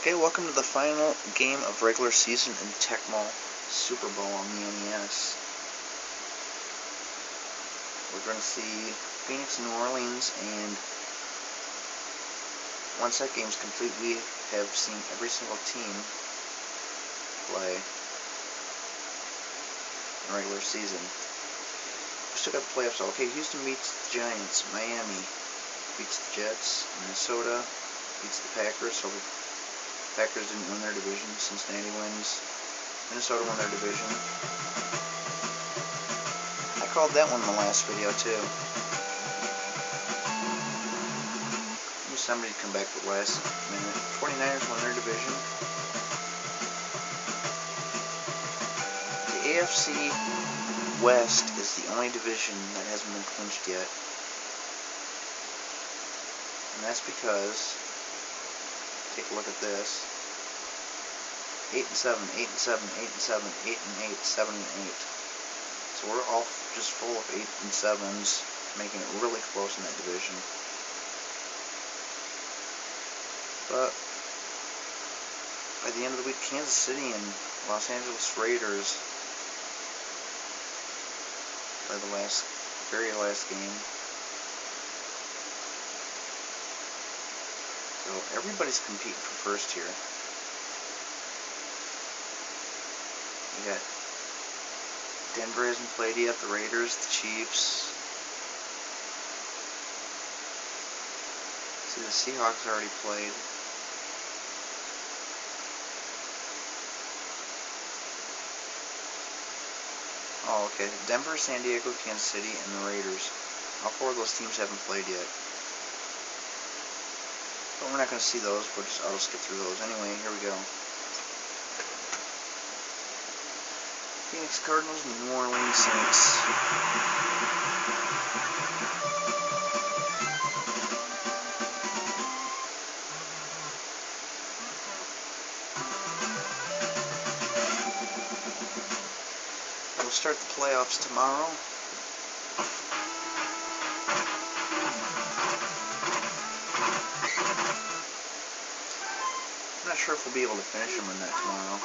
Okay, welcome to the final game of regular season in Tecmo Super Bowl on the NES. We're going to see Phoenix, New Orleans, and once that game's complete, we have seen every single team play in regular season. We still got the playoffs. Okay, Houston beats the Giants. Miami beats the Jets. Minnesota beats the Packers. So the Packers didn't win their division. Cincinnati wins. Minnesota won their division. I called that one in the last video too. Knew somebody would come back for the last minute. 49ers won their division. The AFC West is the only division that hasn't been clinched yet. And that's because, take a look at this. 8-7, 8-7, 8-7, 8-8, 7-8. So we're all just full of 8-7s, making it really close in that division. But by the end of the week, Kansas City and Los Angeles Raiders play the very last game. So everybody's competing for first here. We got Denver hasn't played yet, the Raiders, the Chiefs. See, the Seahawks already played. Oh, okay. Denver, San Diego, Kansas City, and the Raiders. All four of those teams haven't played yet. But we're not going to see those. I'll just skip through those. Anyway, here we go. Phoenix Cardinals, New Orleans Saints. We'll start the playoffs tomorrow. I'm not sure if we'll be able to finish them or not tomorrow.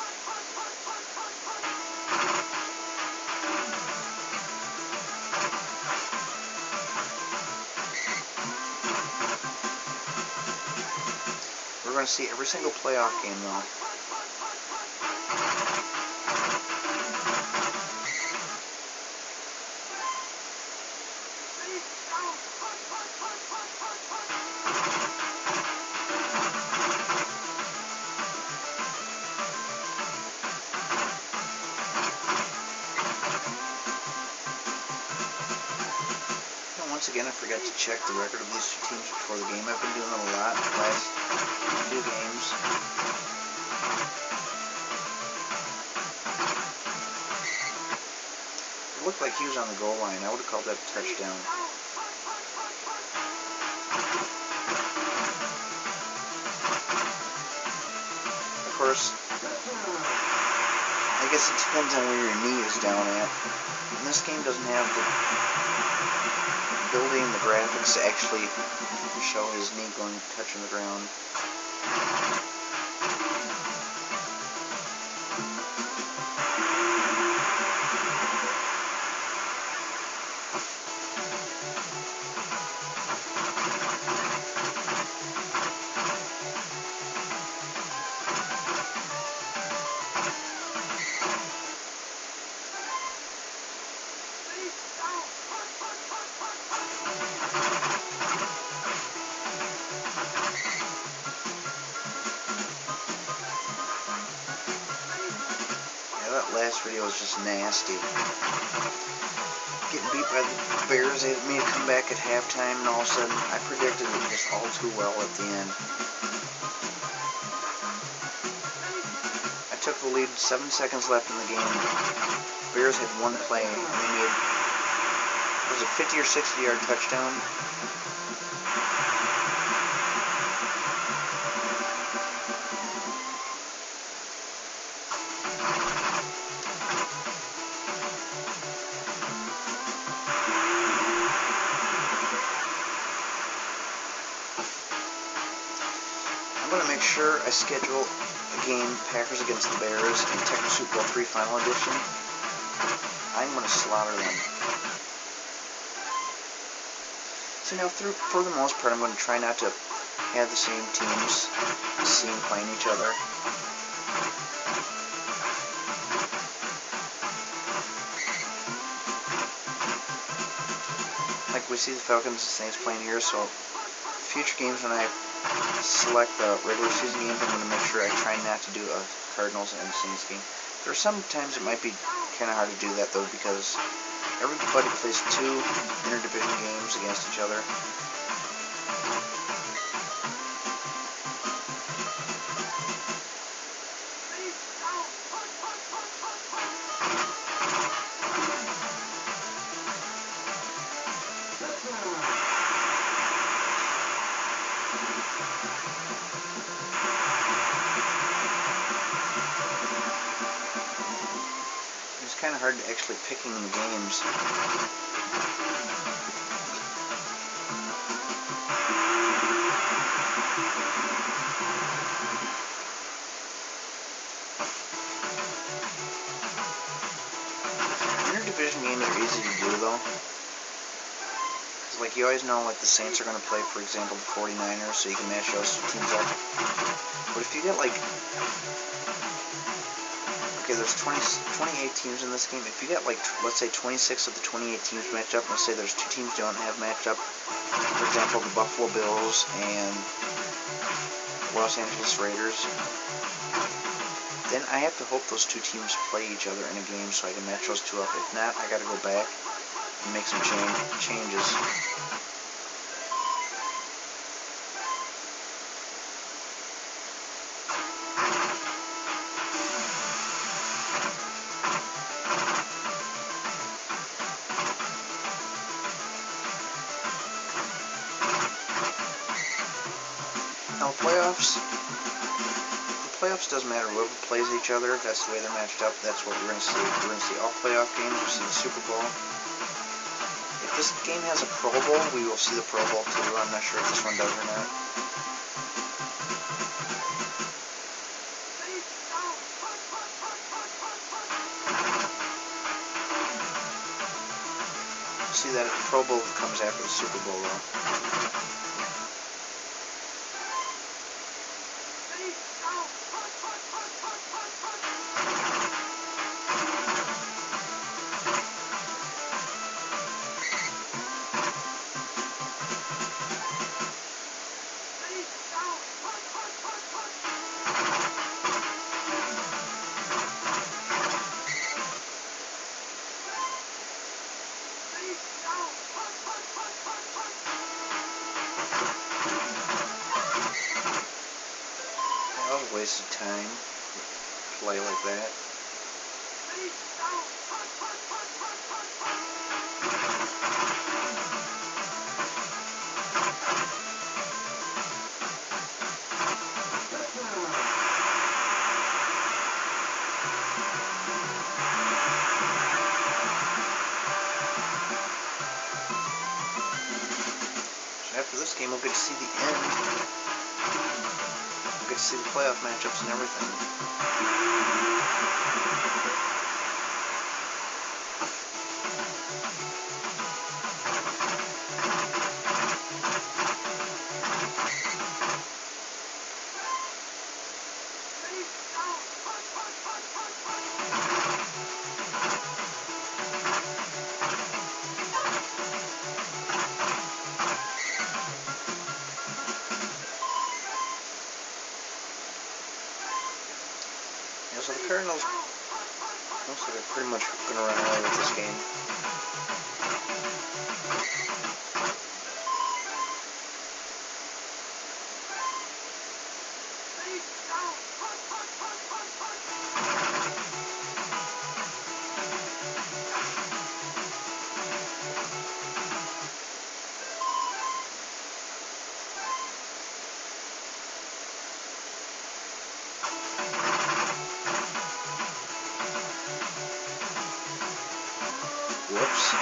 We're going to see every single playoff game, though. And once again, I forgot to check the record of these two teams before the game. I've been doing them a lot the last few games. It looked like he was on the goal line. I would have called that a touchdown. Of course, I guess it depends on where your knee is down at. And this game doesn't have the ability and the graphics to actually show his knee going touching the ground. That last video was just nasty. Getting beat by the Bears, they made a comeback at halftime, and all of a sudden, I predicted it just all too well at the end. I took the lead, 7 seconds left in the game. Bears had one play, and they made, was it 50 or 60 yard touchdown? want to make sure I schedule a game, Packers against the Bears, in Tecmo Super Bowl 3 Final Edition. I'm going to slaughter them. So now, for the most part, I'm going to try not to have the same teams seen playing each other. Like we see the Falcons and Saints playing here, so future games when I select the regular season games, I'm going to make sure I try not to do a Cardinals and Saints game. There are some times it might be kind of hard to do that though, because everybody plays 2 interdivision games against each other. It's kind of hard to actually picking the games. Interdivision games are easy to do though. Because like you always know like the Saints are going to play, for example, the 49ers, so you can match those 2 teams up. But if you get like, okay, there's 28 teams in this game. If you get like, let's say 26 of the 28 teams matched up, let's say there's 2 teams don't have matched up, for example, the Buffalo Bills and Los Angeles Raiders, then I have to hope those 2 teams play each other in a game so I can match those 2 up. If not, I got to go back and make some changes. Now the playoffs doesn't matter whoever plays each other. If that's the way they're matched up, that's what we're going to see. We're going to see all playoff games. We'll see the Super Bowl. If this game has a Pro Bowl, we will see the Pro Bowl too. I'm not sure if this one does or not. See that Pro Bowl comes after the Super Bowl though. That was a waste of time to play like that. So after this game, we'll get to see the end. We'll get to see the playoff matchups and everything. So the Cardinals looks like they're pretty much going to run away with this game. Whoops.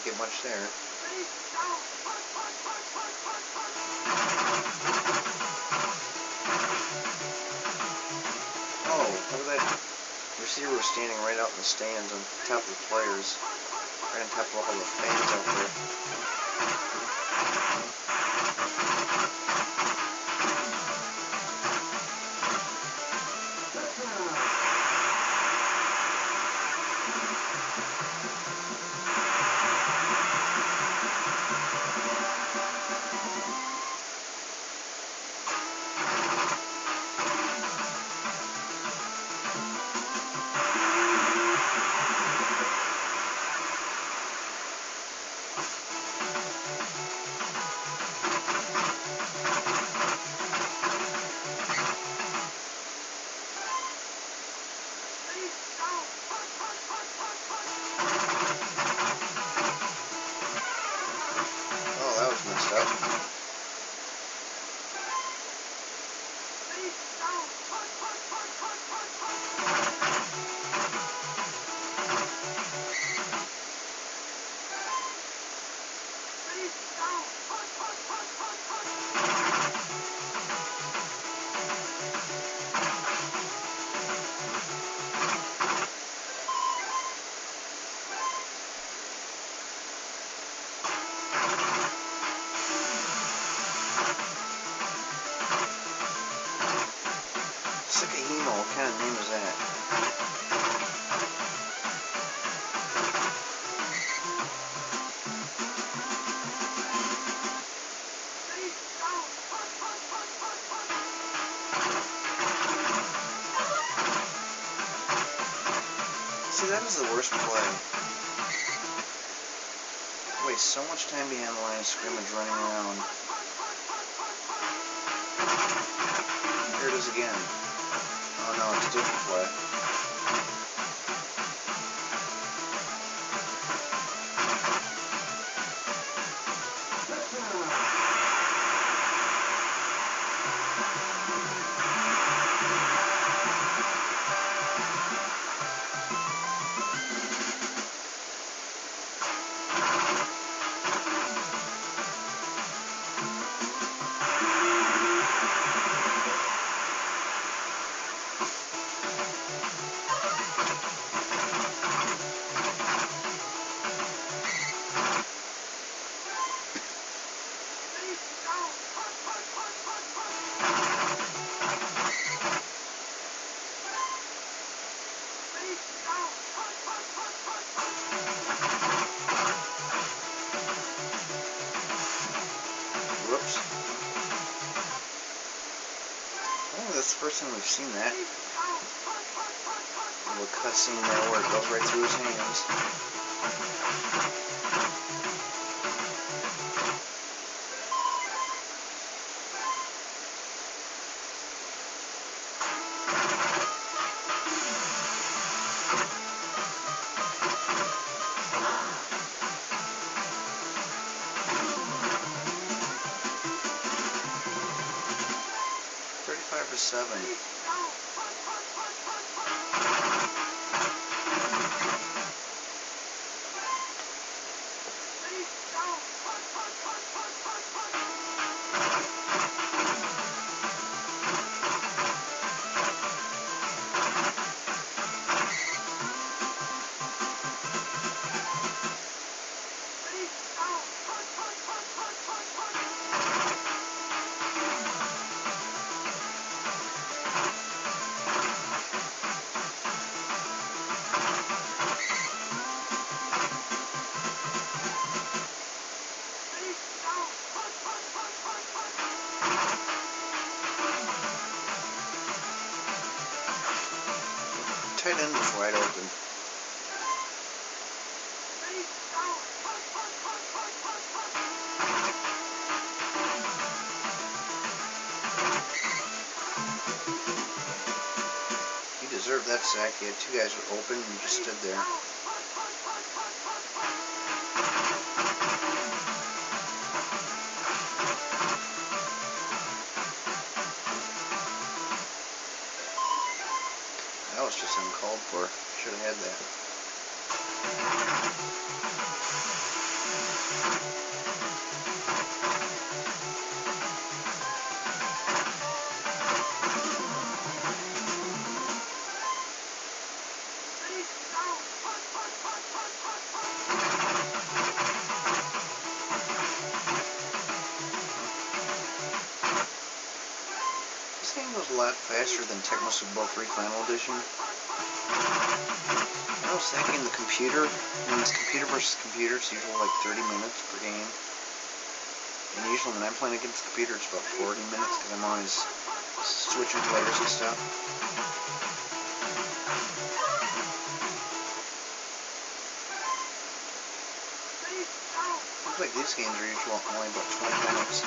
get much there. Oh, look at that. Receiver was standing right out in the stands on top of the players. Right on top of all the fans out there. Oh, that was messed up. Sukahimo, what kind of name is that? See, that is the worst play. Waste so much time behind the line of scrimmage running around. Here it is again. Oh no, it's a different play. Whoops. Oh, that's the first time we've seen that. A little cutscene there where it goes right through his hands. To 7. Tight end was wide open. He deserved that sack. He had two guys open and just stood there. That was just uncalled for. Should have had that. a lot faster than Tecmo Super Bowl III Final Edition. I was thinking the computer, when it's computer versus computer, it's usually like 30 minutes per game. And usually when I'm playing against the computer, it's about 40 minutes because I'm always switching players and stuff. Looks like these games are usually only about 20 minutes.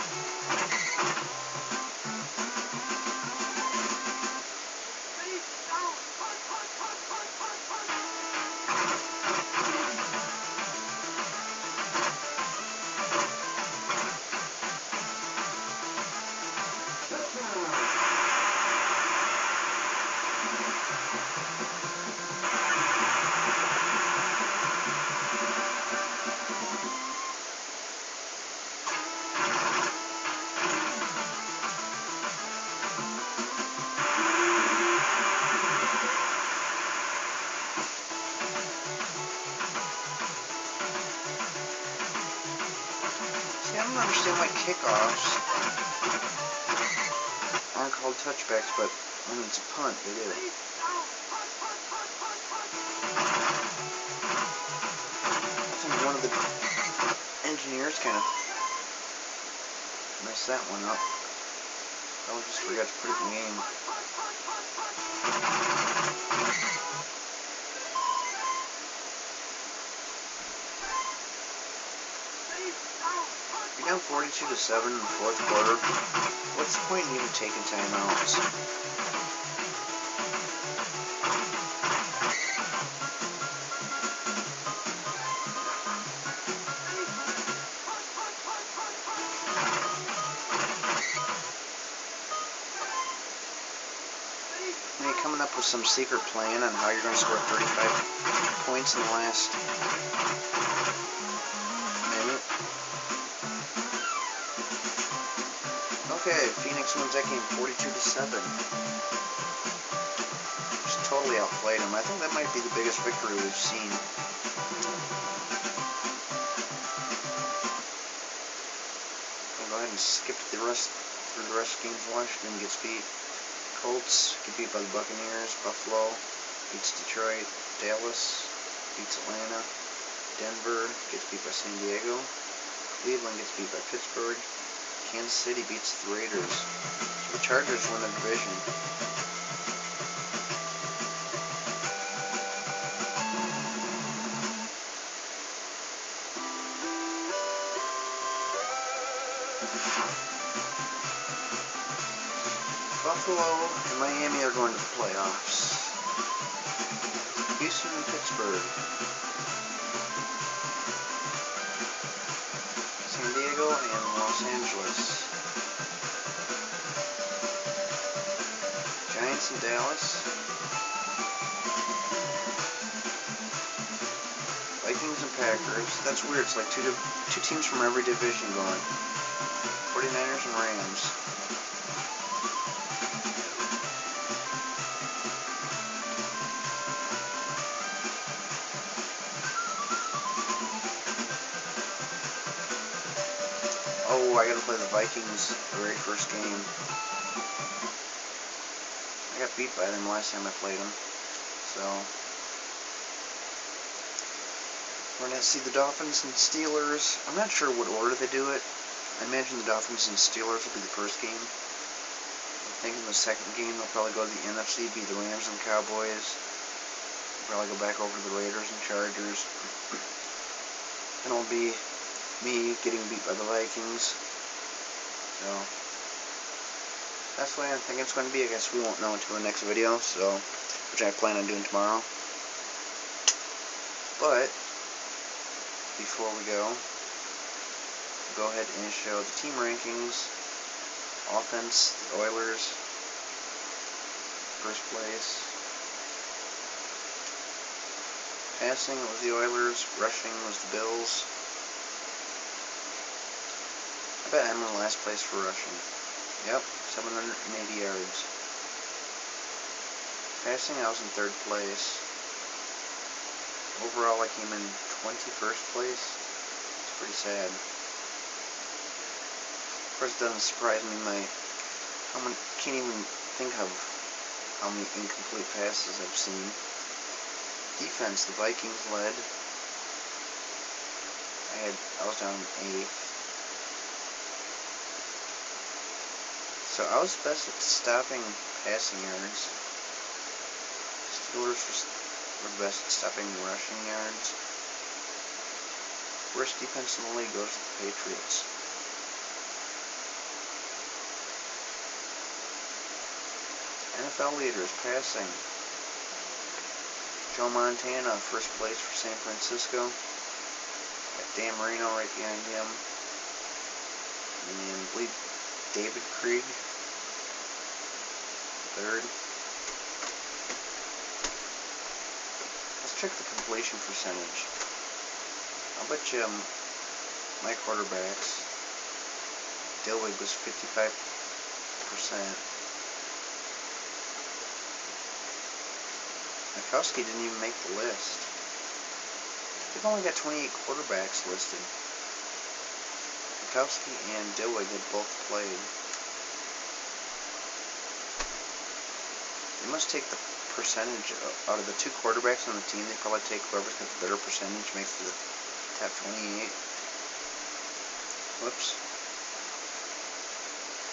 See, I don't understand why kickoffs aren't called touchbacks, but when it's a punt, they do. I think one of the engineers kind of messed that one up. I just forgot to put it in the game. You're down 42-7 in the fourth quarter. What's the point in even taking timeouts? Are you coming up with some secret plan on how you're going to score 35 points in the last minute? Okay, Phoenix wins that game 42-7. Just totally outplayed him. I think that might be the biggest victory we've seen. I'll go ahead and skip through the rest of the games. Washington gets beat. Colts get beat by the Buccaneers. Buffalo beats Detroit. Dallas beats Atlanta. Denver gets beat by San Diego. Cleveland gets beat by Pittsburgh. Kansas City beats the Raiders. So the Chargers win the division. Buffalo and Miami are going to the playoffs. Houston and Pittsburgh. San Diego and Los Angeles. Giants and Dallas. Vikings and Packers. That's weird. It's like two teams from every division going. 49ers and Rams. Oh, I gotta play the Vikings the very first game. I got beat by them last time I played them. So we're gonna see the Dolphins and Steelers. I'm not sure what order they do it. I imagine the Dolphins and Steelers will be the first game. I'm thinking the second game they'll probably go to the NFC, be the Rams and Cowboys. They'll probably go back over to the Raiders and Chargers. And it'll be me getting beat by the Vikings. So that's the way I think it's going to be. I guess we won't know until the next video, so which I plan on doing tomorrow. But before we go ahead and show the team rankings. Offense, the Oilers, first place. Passing was the Oilers, rushing was the Bills. I bet I'm in last place for rushing. Yep, 780 yards. Passing, I was in third place. Overall, I came in 21st place. It's pretty sad. Of course, it doesn't surprise me. Can't even think of how many incomplete passes I've seen. Defense, the Vikings led. I was down 8th. So I was best at stopping passing yards. Steelers were best at stopping rushing yards. Worst defense in the league goes to the Patriots. NFL leaders passing. Joe Montana, first place for San Francisco. Got Dan Marino right behind him. And I believe David Krieg, third. Let's check the completion percentage. I'll bet you my quarterbacks, Dilwig was 55%. Mikowski didn't even make the list. They've only got 28 quarterbacks listed. Mikowski and Dilwig had both played. They must take the percentage out of the 2 quarterbacks on the team. They probably take whoever's got the better percentage makes the top 28. Whoops.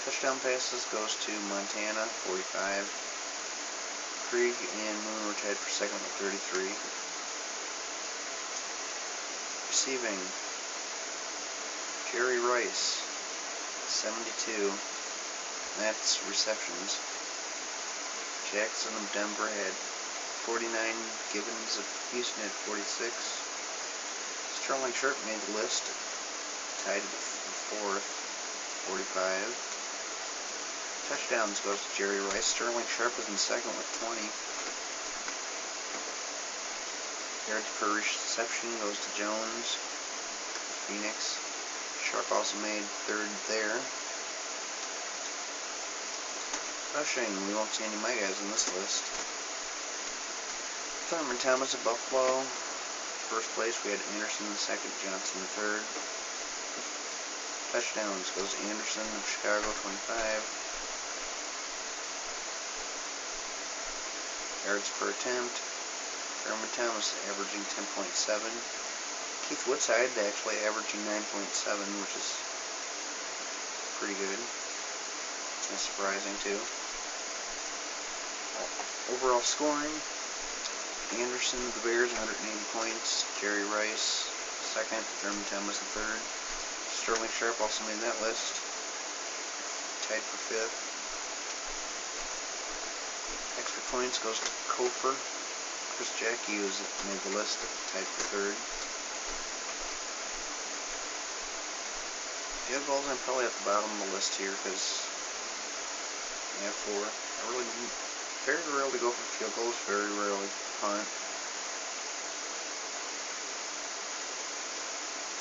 Touchdown passes goes to Montana, 45. Krieg and Moon were tied for second with 33. Receiving, Jerry Rice, 72. That's receptions. Jackson of Denver had 49. Gibbons of Houston had 46. Sterling Sharp made the list, tied with 4th, 45. Touchdowns goes to Jerry Rice. Sterling Sharp was in second with 20. Yards per reception goes to Jones, Phoenix. Sharp also made 3rd there. Rushing, we won't see any of my guys on this list. Thurman Thomas of Buffalo. First place, we had Anderson in 2nd, Johnson in 3rd. Touchdowns goes to Anderson of Chicago, 25. Yards per attempt, Thurman Thomas averaging 10.7. Keith Woodside actually averaging 9.7, which is pretty good. Kind of surprising too. Overall scoring, Anderson of the Bears 180 points, Jerry Rice 2nd, Thurman Thomas in 3rd. Sterling Sharp also made that list, tied for 5th. Extra points goes to Kofer. Chris Jackie was made the list, tied for 3rd. Field goals, I'm probably at the bottom of the list here because I have 4. I really very rarely go for field goals, very rarely punt.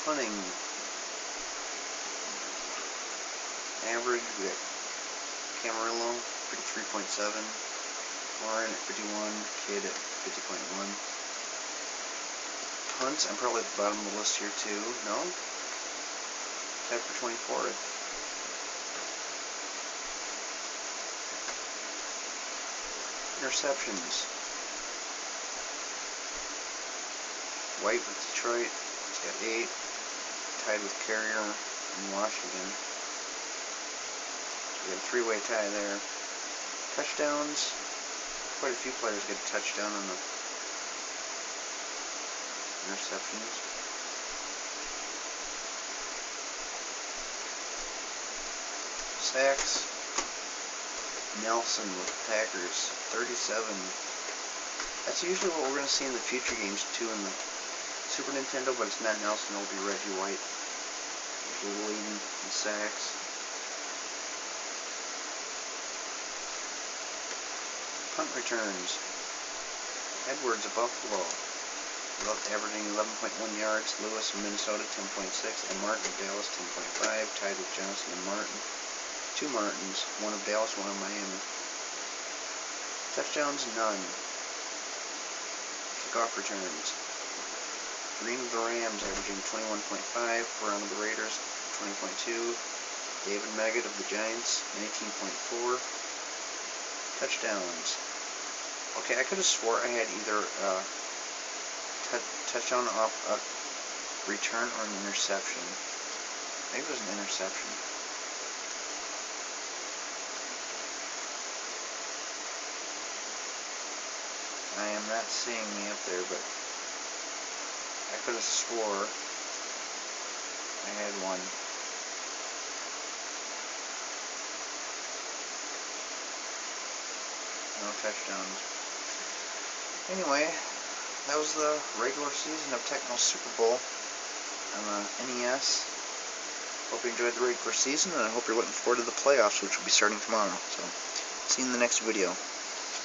Punting. Average, we got Camarillo, 53.7. Warren at 51, Kidd at 50.1. Punts, I'm probably at the bottom of the list here too. No? Tied for 24th. Interceptions. White with Detroit, he's got 8. Tied with Carrier in Washington. So we got a 3-way tie there. Touchdowns. Quite a few players get a touchdown on the interceptions. Sacks. Nelson with the Packers, 37. That's usually what we're going to see in the future games too in the Super Nintendo, but it's not Nelson, it'll be Reggie White. Usually leading in sacks. Punt returns. Edwards of Buffalo, averaging 11.1 yards. Lewis of Minnesota, 10.6. And Martin of Dallas, 10.5. Tied with Johnson and Martin. 2 Martins, 1 of Dallas, 1 of Miami. Touchdowns, none. Kickoff returns. Green of the Rams, averaging 21.5. Brown of the Raiders, 20.2. David Maggott of the Giants, 19.4. touchdowns. Okay, I could have swore I had either touchdown off a return or an interception. Maybe it was an interception. I am not seeing me up there, but I could have swore I had one. No touchdowns. Anyway, that was the regular season of Tecmo Super Bowl on the NES. Hope you enjoyed the regular season, and I hope you're looking forward to the playoffs, which will be starting tomorrow. So, see you in the next video.